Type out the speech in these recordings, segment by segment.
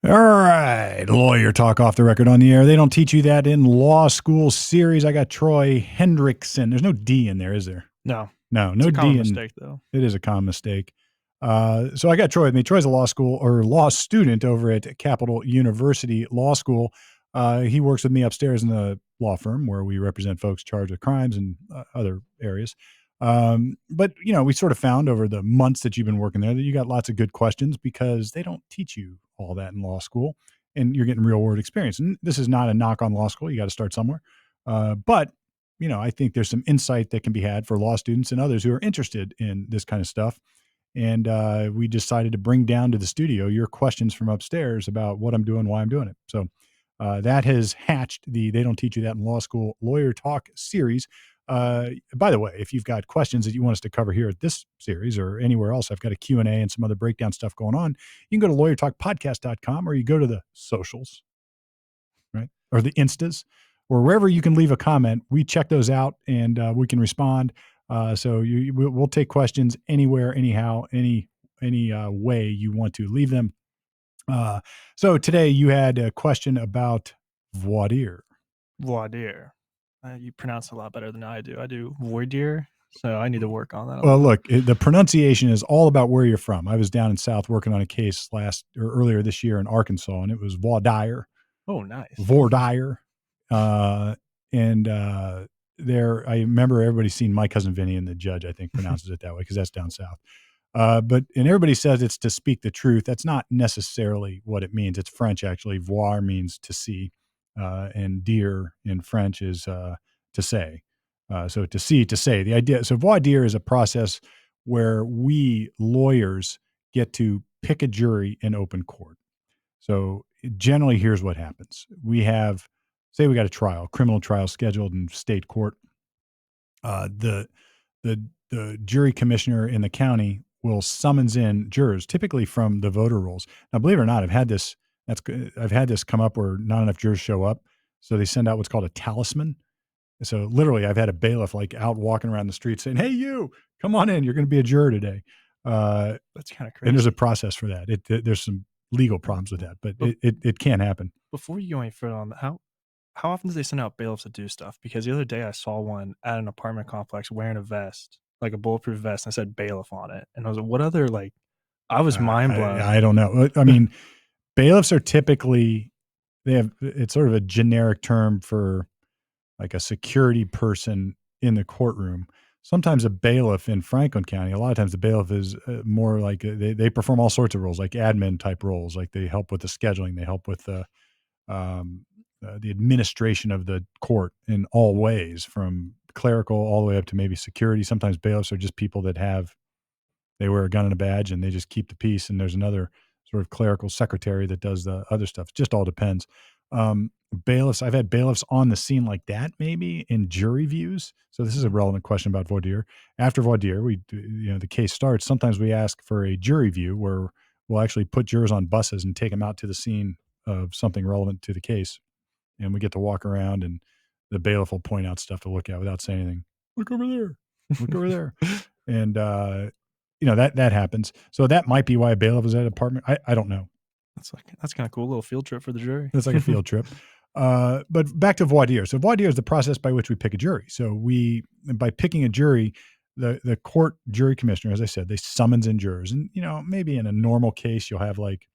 All right, lawyer talk off the record on the air. They don't teach you that in law school series. I got Troy Hendrickson. There's no D in there, is there? No, No it's a common D in. mistake though. It is a common mistake. So I got Troy with me. Troy's a law school or law student over at Capital University Law School. He works with me upstairs in the law firm where we represent folks charged with crimes and other areas. But we sort of found over the months that you've been working there that you got lots of good questions because they don't teach you all that in law school, and you're getting real world experience. And this is not a knock on law school. You got to start somewhere. But I think there's some insight that can be had for law students and others who are interested in this kind of stuff. And we decided to bring down to the studio your questions from upstairs about what I'm doing, why I'm doing it. So that has hatched the They Don't Teach You That in Law School Lawyer Talk series. By the way, if you've got questions that you want us to cover here at this series or anywhere else, I've got a Q&A and some other breakdown stuff going on. You can go to lawyertalkpodcast.com or you go to the socials, right? Or the Instas or wherever you can leave a comment. We check those out and we can respond. So we'll take questions anywhere, anyhow, any way you want to leave them. So today you had a question about voir dire. Voir dire. You pronounce it a lot better than I do. I do voir dire, so I need to work on that. Well, look, the pronunciation is all about where you're from. I was down in South working on a case earlier this year in Arkansas, and it was voir dire. Oh, nice. Voir dire. There, I remember everybody's seen My Cousin Vinny, and the judge, I think, pronounces it that way because that's down south. And everybody says it's to speak the truth. That's not necessarily what it means. It's French, actually. Voir means to see, and dire in French is to say. So to see, to say. The idea. So voir dire is a process where we lawyers get to pick a jury in open court. So generally, here's what happens. Say we got a trial, criminal trial scheduled in state court. The jury commissioner in the county will summons in jurors, typically from the voter rolls. Now, believe it or not, I've had this come up where not enough jurors show up, so they send out what's called a talisman. So literally, I've had a bailiff out walking around the street saying, "Hey, you, come on in. You're going to be a juror today." That's kind of crazy. And there's a process for that. There's some legal problems with that, but it can happen. Before you go any further on that, how often do they send out bailiffs to do stuff? Because the other day I saw one at an apartment complex wearing a vest, like a bulletproof vest, and it said bailiff on it. And I was like, what other, I was mind blown. I don't know. I mean, bailiffs are typically, it's sort of a generic term for like a security person in the courtroom. Sometimes a bailiff in Franklin County, a lot of times the bailiff is more like they perform all sorts of roles, like admin type roles. Like they help with the scheduling, they help with the administration of the court in all ways, from clerical all the way up to maybe security. Sometimes bailiffs are just people that they wear a gun and a badge and they just keep the peace. And there's another sort of clerical secretary that does the other stuff. It just all depends. Bailiffs, I've had bailiffs on the scene like that, maybe in jury views. So this is a relevant question about voir dire. After voir dire, the case starts. Sometimes we ask for a jury view where we'll actually put jurors on buses and take them out to the scene of something relevant to the case. And we get to walk around and the bailiff will point out stuff to look at without saying anything. Look over there. Look over there. And, that happens. So that might be why a bailiff is at an apartment. I don't know. That's kind of cool. A little field trip for the jury. It's like a field trip. But back to voir dire. So voir dire is the process by which we pick a jury. So by picking a jury, the court jury commissioner, as I said, they summons in jurors. And, maybe in a normal case, you'll have like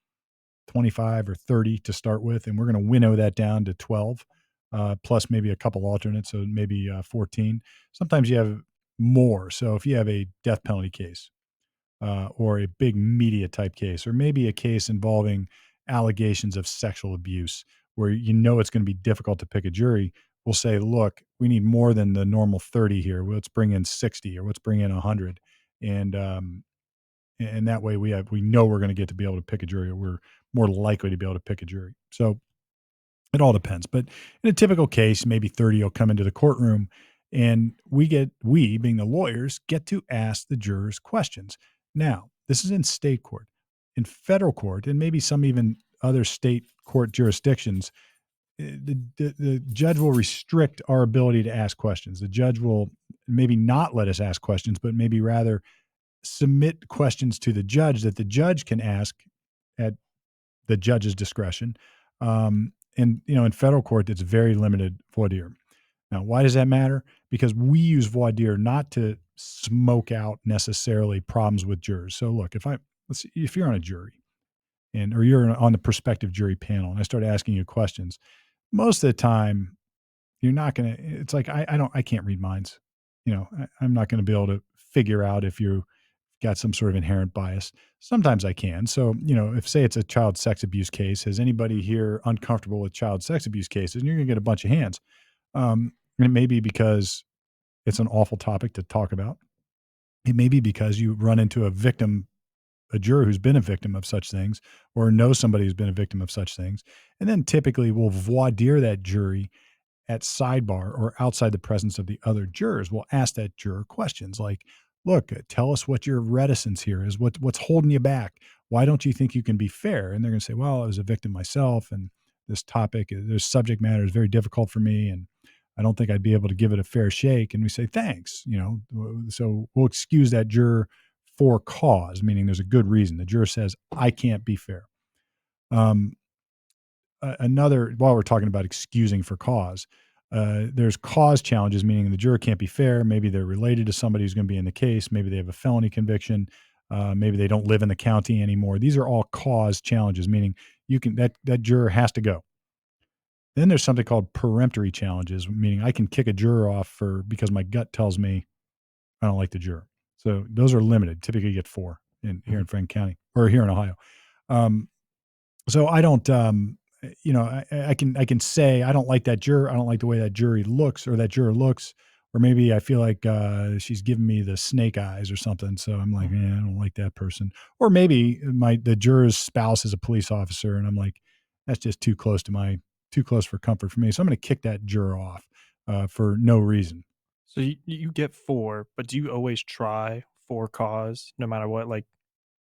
25 or 30 to start with, and we're going to winnow that down to 12, plus maybe a couple alternates, so maybe 14. Sometimes you have more. So if you have a death penalty case, or a big media type case, or maybe a case involving allegations of sexual abuse, where it's going to be difficult to pick a jury, we'll say, look, we need more than the normal 30 here. Let's bring in 60 or let's bring in 100. And that way we know we're going to get to be able to pick a jury, or we're more likely to be able to pick a jury. So it all depends. But in a typical case, maybe 30 will come into the courtroom, and we, being the lawyers, get to ask the jurors questions. Now, this is in state court. In federal court, and maybe some even other state court jurisdictions, the judge will restrict our ability to ask questions. The judge will maybe not let us ask questions, but maybe rather submit questions to the judge that the judge can ask at the judge's discretion. And in federal court, it's very limited voir dire. Now, why does that matter? Because we use voir dire not to smoke out necessarily problems with jurors. So, look, let's see, if you're on a jury or you're on the prospective jury panel, and I start asking you questions, most of the time you're not going to. It's like I can't read minds. I'm not going to be able to figure out if you got some sort of inherent bias. Sometimes I can. So, if say it's a child sex abuse case, is anybody here uncomfortable with child sex abuse cases? And you're going to get a bunch of hands. And it may be because it's an awful topic to talk about. It may be because you run into a juror who's been a victim of such things, or knows somebody who's been a victim of such things. And then typically we'll voir dire that jury at sidebar or outside the presence of the other jurors. We'll ask that juror questions like, look, tell us what your reticence here is. What's holding you back? Why don't you think you can be fair? And they're going to say, well, I was a victim myself, and this subject matter is very difficult for me, and I don't think I'd be able to give it a fair shake. And we say, thanks. So we'll excuse that juror for cause, meaning there's a good reason. The juror says, I can't be fair. Um, while we're talking about excusing for cause, there's cause challenges, meaning the juror can't be fair. Maybe they're related to somebody who's going to be in the case. Maybe they have a felony conviction. Maybe they don't live in the county anymore. These are all cause challenges, meaning that juror has to go. Then there's something called peremptory challenges, meaning I can kick a juror off because my gut tells me I don't like the juror. So those are limited. Typically, you get 4 here in Franklin County or here in Ohio. So I don't, I can say I don't like that juror. I don't like the way that jury looks or that juror looks, or maybe I feel like she's giving me the snake eyes or something. So I'm like, I don't like that person. Or maybe the juror's spouse is a police officer, and I'm like, that's just too close for comfort for me. So I'm going to kick that juror off for no reason. So you get 4, but do you always try for cause no matter what? Like,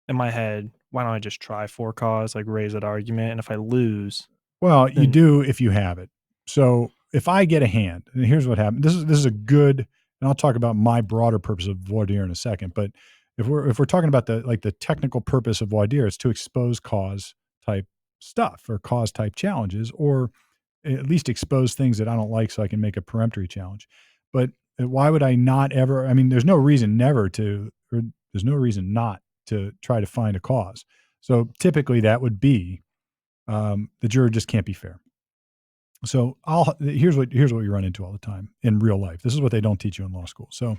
in my head, why don't I just try for cause, like, raise that argument, and if I lose, Well, you then do if you have it. So if I get a hand, and here's what happened. This is a good, and I'll talk about my broader purpose of voir dire in a second. But if we're talking about the technical purpose of voir dire, it's to expose cause type stuff or cause type challenges, or at least expose things that I don't like, so I can make a peremptory challenge. But why would I not ever? I mean, there's no reason there's no reason not to try to find a cause. So typically that would be the juror just can't be fair. So here's what we run into all the time in real life. This is what they don't teach you in law school. So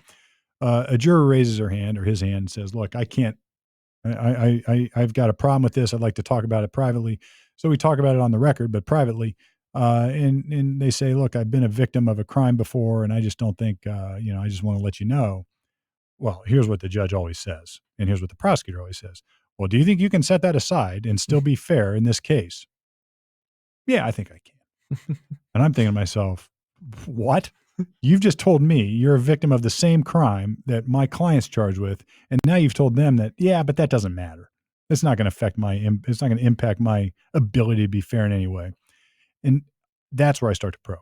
a juror raises her hand or his hand and says, "Look, I can't. I've got a problem with this. I'd like to talk about it privately." So we talk about it on the record, but privately. And they say, "Look, I've been a victim of a crime before, and I just don't think I just want to let you know." Well, here's what the judge always says, and here's what the prosecutor always says. Well, do you think you can set that aside and still be fair in this case? Yeah, I think I can. And I'm thinking to myself, what? You've just told me you're a victim of the same crime that my client's charged with. And now you've told them that, yeah, but that doesn't matter. It's not going to it's not going to impact my ability to be fair in any way. And that's where I start to probe.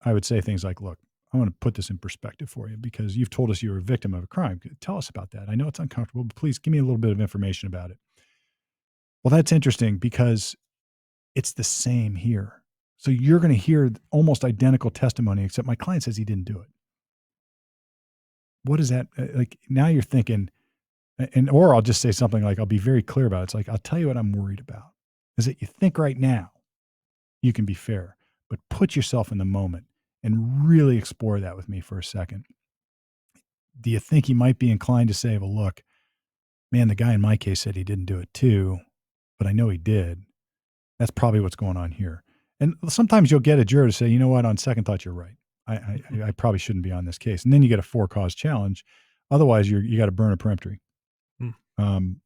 I would say things like, look, I want to put this in perspective for you because you've told us you were a victim of a crime. Tell us about that. I know it's uncomfortable, but please give me a little bit of information about it. Well, that's interesting because it's the same here. So you're going to hear almost identical testimony, except my client says he didn't do it. What is that? Like now you're thinking, or I'll just say something like, I'll be very clear about it. It's like, I'll tell you what I'm worried about is that you think right now you can be fair, but put yourself in the moment and really explore that with me for a second. Do you think he might be inclined to say, well, look, man, the guy in my case said he didn't do it too, but I know he did. That's probably what's going on here. And sometimes you'll get a juror to say, you know what, on second thought, you're right. I probably shouldn't be on this case. And then you get a 4-cause challenge. Otherwise, you got to burn a peremptory. Mm.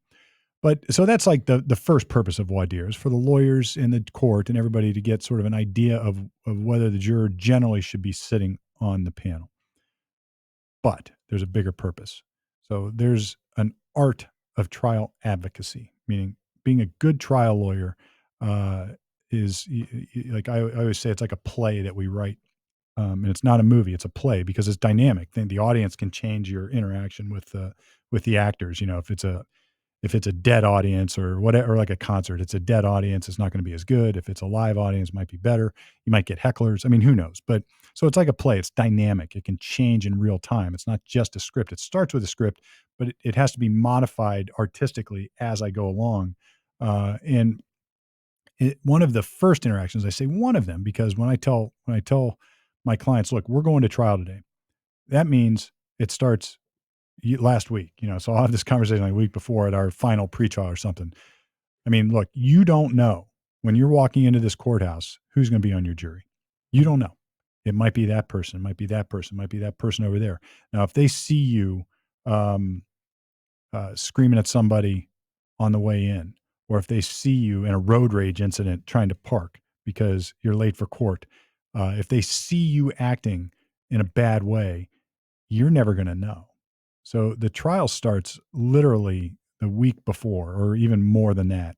But so that's like the first purpose of voir dire is for the lawyers in the court and everybody to get sort of an idea of whether the juror generally should be sitting on the panel. But there's a bigger purpose. So there's an art of trial advocacy, meaning being a good trial lawyer is like I always say, it's like a play that we write. And it's not a movie; it's a play because it's dynamic. Then the audience can change your interaction with the actors. If it's If it's a dead audience or whatever, or like a concert, it's a dead audience, it's not going to be as good. If it's a live audience, it might be better. You might get hecklers. I mean, who knows? But so it's like a play. It's dynamic. It can change in real time. It's not just a script. It starts with a script, but it has to be modified artistically as I go along. And one of the first interactions, I say one of them because when I tell my clients, look, we're going to trial today. That means it starts last week. So I'll have this conversation like a week before at our final pretrial or something. I mean, look, you don't know when you're walking into this courthouse who's going to be on your jury. You don't know. It might be that person. It might be that person. It might be that person over there. Now, if they see you um, screaming at somebody on the way in, or if they see you in a road rage incident trying to park because you're late for court, if they see you acting in a bad way, you're never going to know. So the trial starts literally the week before, or even more than that,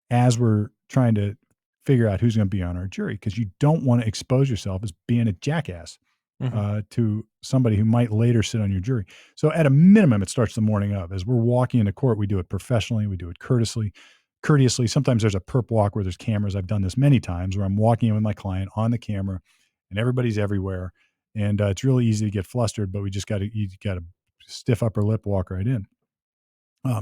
as we're trying to figure out who's going to be on our jury, because you don't want to expose yourself as being a jackass Mhm. to somebody who might later sit on your jury. So at a minimum, it starts the morning of. As we're walking into court, we do it professionally, we do it courteously. Sometimes there's a perp walk where there's cameras. I've done this many times where I'm walking in with my client on the camera, and everybody's everywhere, and it's really easy to get flustered. But you got to stiff upper lip, walk right in.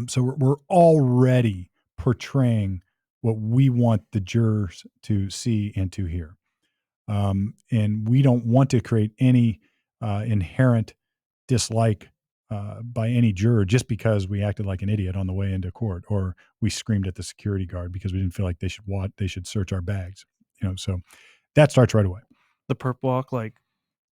So we're already portraying what we want the jurors to see and to hear. And we don't want to create any inherent dislike by any juror just because we acted like an idiot on the way into court, or we screamed at the security guard because we didn't feel like they should search our bags. So that starts right away. The perp walk, like,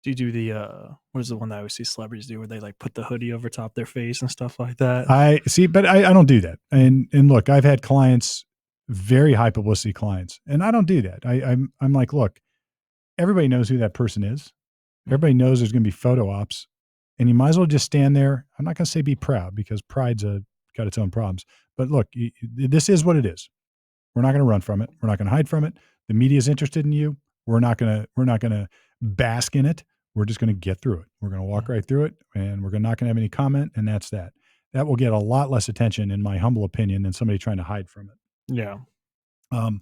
do you do the, what is the one that I always see celebrities do where they, like, put the hoodie over top their face and stuff like that? I see, but I don't do that. And look, I've had clients, very high publicity clients, and I don't do that. I'm like, look, everybody knows who that person is. Mhm. Everybody knows there's going to be photo ops, and you might as well just stand there. I'm not going to say be proud because pride's got its own problems. But look, this is what it is. We're not going to run from it. We're not going to hide from it. The media is interested in you. We're not going to bask in it. We're just going to get through it. We're going to walk Mhm. right through it, and we're not going to have any comment. And that's that. That will get a lot less attention, in my humble opinion, than somebody trying to hide from it. Yeah. Um,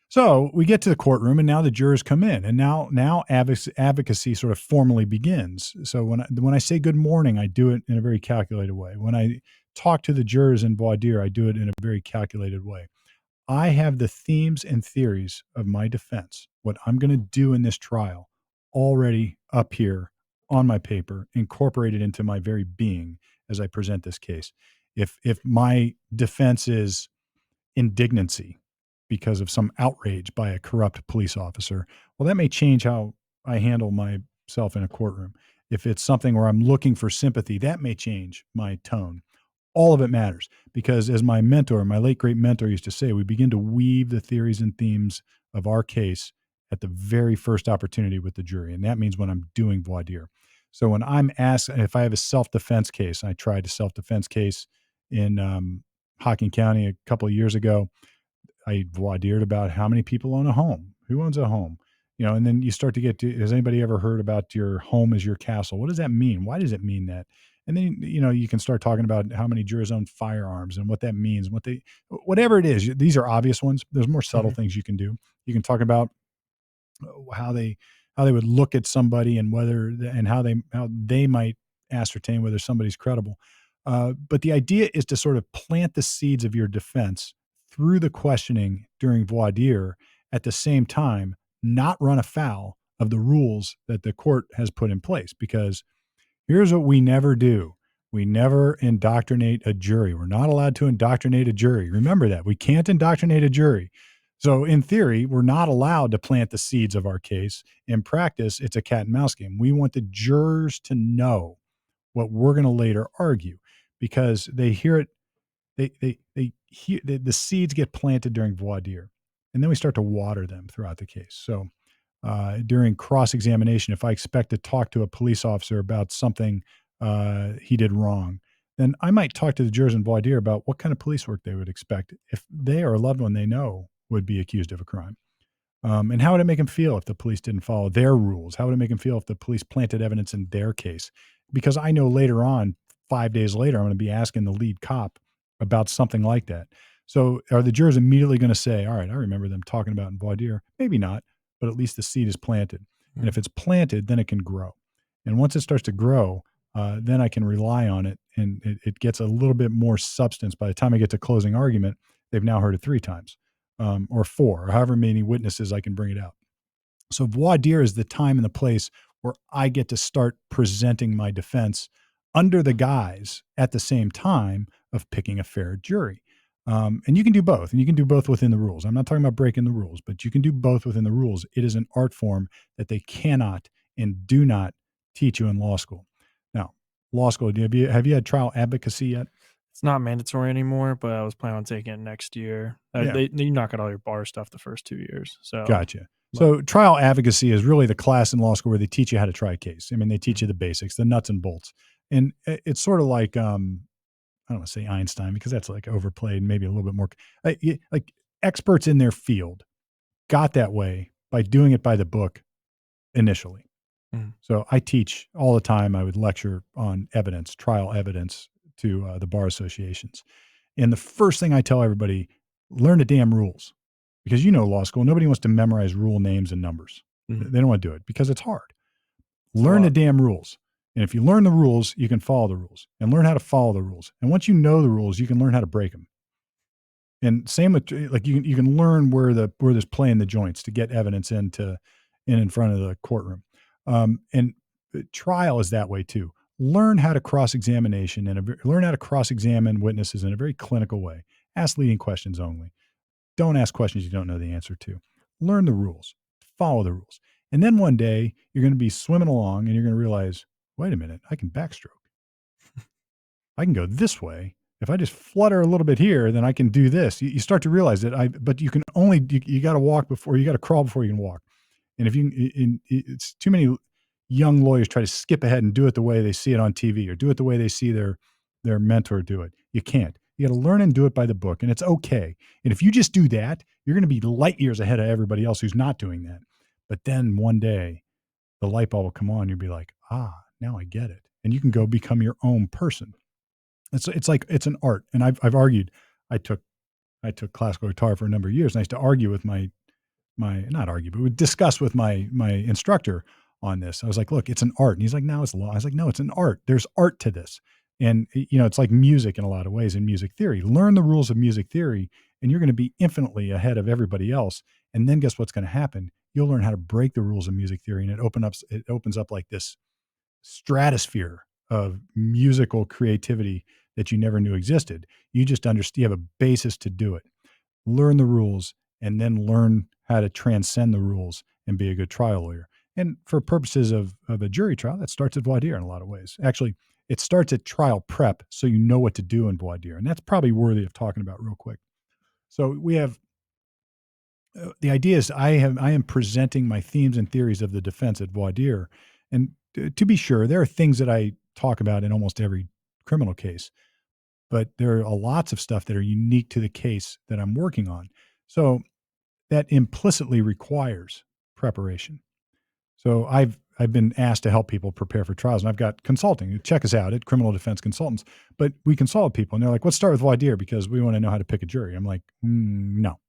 so we get to the courtroom, and now the jurors come in, and now advocacy sort of formally begins. So when I say good morning, I do it in a very calculated way. When I talk to the jurors in voir dire, I do it in a very calculated way. I have the themes and theories of my defense, what I'm going to do in this trial, already up here on my paper, incorporated into my very being as I present this case. If my defense is indignancy because of some outrage by a corrupt police officer, well, that may change how I handle myself in a courtroom. If it's something where I'm looking for sympathy, that may change my tone. All of it matters because, as my mentor, my late great mentor, used to say, we begin to weave the theories and themes of our case at the very first opportunity with the jury. And that means when I'm doing voir dire. So when I'm asked, if I have a self defense case, I tried a self defense case in Hocking County a couple of years ago. I voir dired about how many people own a home, who owns a home, and then you start to get to, has anybody ever heard about your home as your castle? What does that mean? Why does it mean that? And then, you can start talking about how many jurors own firearms and what that means, whatever it is. These are obvious ones. There's more subtle Mhm. things you can do. You can talk about how they would look at somebody and how they might ascertain whether somebody's credible. But the idea is to sort of plant the seeds of your defense through the questioning during voir dire, at the same time, not run afoul of the rules that the court has put in place. Because here's what we never do. We never indoctrinate a jury. We're not allowed to indoctrinate a jury. Remember that. We can't indoctrinate a jury. So, in theory, we're not allowed to plant the seeds of our case. In practice, it's a cat and mouse game. We want the jurors to know what we're going to later argue because they hear it. They hear the seeds get planted during voir dire, and then we start to water them throughout the case. So, during cross examination, if I expect to talk to a police officer about something he did wrong, then I might talk to the jurors in voir dire about what kind of police work they would expect if they or a loved one they know would be accused of a crime. And how would it make them feel if the police didn't follow their rules? How would it make them feel if the police planted evidence in their case? Because I know later on, 5 days later, I'm going to be asking the lead cop about something like that. So are the jurors immediately going to say, all right, I remember them talking about in voir dire? Maybe not, but at least the seed is planted. And if Mhm. it's planted, then it can grow. And once it starts to grow, then I can rely on it, and it gets a little bit more substance. By the time I get to closing argument, they've now heard it 3 times, or 4, or however many witnesses I can bring it out. So voir dire is the time and the place where I get to start presenting my defense under the guise at the same time of picking a fair jury. And you can do both, and you can do both within the rules. I'm not talking about breaking the rules, but you can do both within the rules. It is an art form that they cannot and do not teach you in law school. Now, law school, have you had trial advocacy yet? It's not mandatory anymore, but I was planning on taking it next year. Yeah. They knock out all your bar stuff the first 2 years, so, Gotcha. but So trial advocacy is really the class in law school where they teach you how to try a case. I mean, they teach you mhm, the basics, the nuts and bolts. And it's sort of like, I don't want to say Einstein because that's like overplayed and maybe a little bit more like experts in their field got that way by doing it by the book initially. mhm, So I teach all the time. I would lecture on evidence, trial evidence to the bar associations. And the first thing I tell everybody, learn the damn rules. Because law school, nobody wants to memorize rule names and numbers. mhm. They don't want to do it because it's hard. It's a Learn the lot. damn rules. And if you learn the rules, you can follow the rules and learn how to follow the rules. And once you know the rules, you can learn how to break them. And same with like you can learn where there's play in the joints to get evidence in front of the courtroom. And trial is that way too. Learn how to cross examination and learn how to cross examine witnesses in a very clinical way. Ask leading questions only. Don't ask questions you don't know the answer to. Learn the rules, follow the rules. And then one day you're going to be swimming along and you're going to realize, wait a minute, I can backstroke. I can go this way. If I just flutter a little bit here, then I can do this. You start to realize that but you can only, you got to walk before, you got to crawl before you can walk. And if you, it's too many young lawyers try to skip ahead and do it the way they see it on TV or do it the way they see their mentor do it. You can't. You got to learn and do it by the book, and it's okay. And if you just do that, you're going to be light years ahead of everybody else who's not doing that. But then one day, the light bulb will come on. You'll be like, now I get it, and you can go become your own person. It's like it's an art, and I've argued. I took I took classical guitar for a number of years, and I used to argue with my not argue, but we discuss with my instructor on this. I was like, "Look, it's an art." And he's like, "No, it's law." I was like, "No, it's an art. There's art to this." And it's like music in a lot of ways in music theory. Learn the rules of music theory, and you're going to be infinitely ahead of everybody else. And then guess what's going to happen? You'll learn how to break the rules of music theory, and it opens up like this stratosphere of musical creativity that you never knew existed. You just understand, you have a basis to do it. Learn the rules and then learn how to transcend the rules and be a good trial lawyer. And for purposes of a jury trial, that starts at voir dire in a lot of ways. Actually, it starts at trial prep so you know what to do in voir dire. And that's probably worthy of talking about real quick. So we have the idea is I am presenting my themes and theories of the defense at voir dire. And to be sure, there are things that I talk about in almost every criminal case, but there are lots of stuff that are unique to the case that I'm working on. So that implicitly requires preparation. So I've been asked to help people prepare for trials, and I've got consulting. Check us out at Criminal Defense Consultants. But we consult people, and they're like, "Let's start with voir dire because we want to know how to pick a jury." I'm like, "No,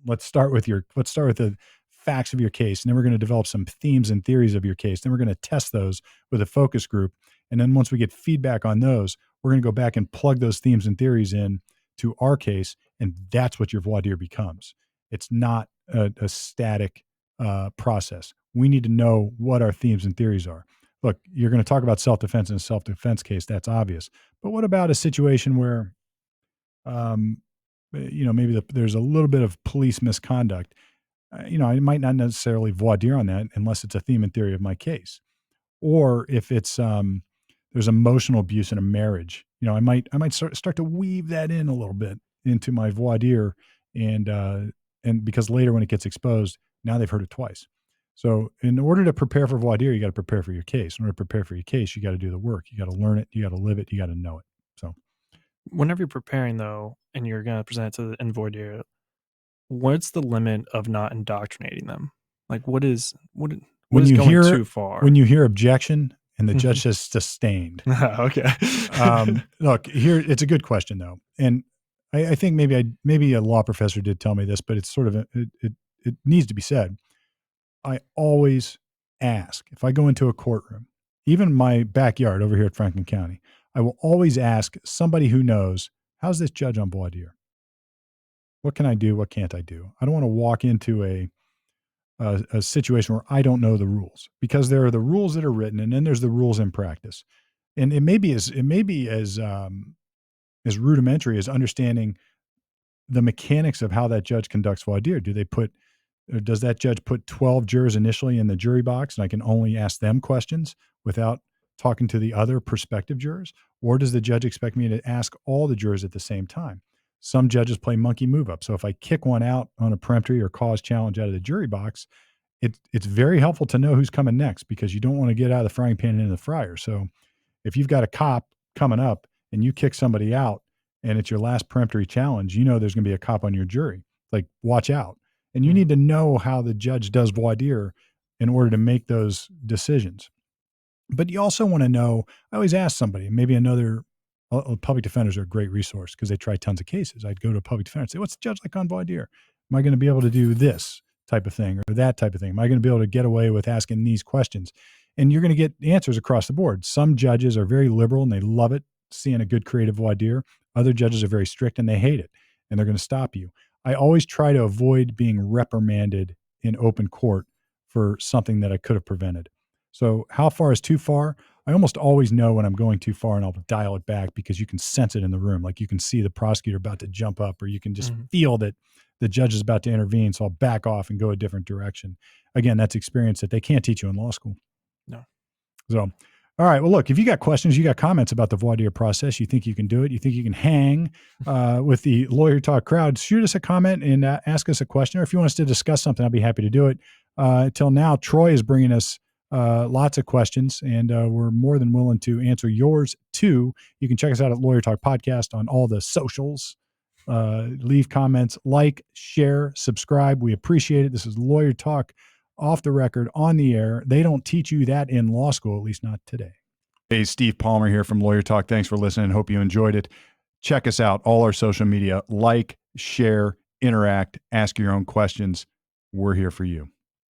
let's start with the facts of your case, and then we're going to develop some themes and theories of your case. Then we're going to test those with a focus group, and then once we get feedback on those, we're going to go back and plug those themes and theories in to our case, and that's what your voir dire becomes. It's not a static process. We need to know what our themes and theories are. Look, you're going to talk about self-defense in a self-defense case. That's obvious. But what about a situation where um, maybe there's a little bit of police misconduct? I might not necessarily voir dire on that unless it's a theme and theory of my case. Or if it's there's emotional abuse in a marriage, I might start to weave that in a little bit into my voir dire, and because later when it gets exposed, now they've heard it twice. So in order to prepare for voir dire, you got to prepare for your case. In order to prepare for your case, you got to do the work. You got to learn it. You got to live it. You got to know it. So Whenever you're preparing though, and you're gonna present it to the en voir dire, what's the limit of not indoctrinating them? Like, what when is you going hear too when far? you hear objection And the judge says sustained. Okay. Look, here, it's a good question though. And I think maybe a law professor did tell me this, but it's sort of, it needs to be said. I always ask if I go into a courtroom, even my backyard over here at Franklin County, I will always ask somebody who knows, how's this judge on voir dire? What can I do? What can't I do? I don't want to walk into a situation where I don't know the rules, because there are the rules that are written and then there's the rules in practice. And it may be as rudimentary as understanding the mechanics of how that judge conducts voir dire. Does that judge put 12 jurors initially in the jury box and I can only ask them questions without talking to the other prospective jurors? Or does the judge expect me to ask all the jurors at the same time? Some judges play monkey move up. So if I kick one out on a peremptory or cause challenge out of the jury box, it's very helpful to know who's coming next, because you don't want to get out of the frying pan into the fryer. So if you've got a cop coming up and you kick somebody out and it's your last peremptory challenge, you know there's going to be a cop on your jury. Like, watch out. And you need to know how the judge does voir dire in order to make those decisions. But you also want to know, I always ask somebody, maybe public defenders are a great resource because they try tons of cases. I'd go to a public defender and say, what's the judge like on voir dire? Am I going to be able to do this type of thing or that type of thing? Am I going to be able to get away with asking these questions? And you're going to get answers across the board. Some judges are very liberal and they love it, seeing a good creative voir dire. Other judges are very strict and they hate it, and they're going to stop you. I always try to avoid being reprimanded in open court for something that I could have prevented. So how far is too far? I almost always know when I'm going too far, and I'll dial it back because you can sense it in the room. Like, you can see the prosecutor about to jump up, or you can just feel that the judge is about to intervene. So I'll back off and go a different direction. Again, that's experience that they can't teach you in law school. No. So, all right. Well, look, if you got questions, you got comments about the voir dire process, you think you can do it, you think you can hang with the Lawyer Talk crowd, shoot us a comment and ask us a question. Or if you want us to discuss something, I'll be happy to do it. Till now, Troy is bringing us lots of questions, and we're more than willing to answer yours too. You can check us out at Lawyer Talk Podcast on all the socials. Leave comments, like, share, subscribe. We appreciate it. This is Lawyer Talk, off the record, on the air. They don't teach you that in law school, at least not today. Hey, Steve Palmer here from Lawyer Talk. Thanks for listening. Hope you enjoyed it. Check us out, all our social media. Like, share, interact, ask your own questions. We're here for you.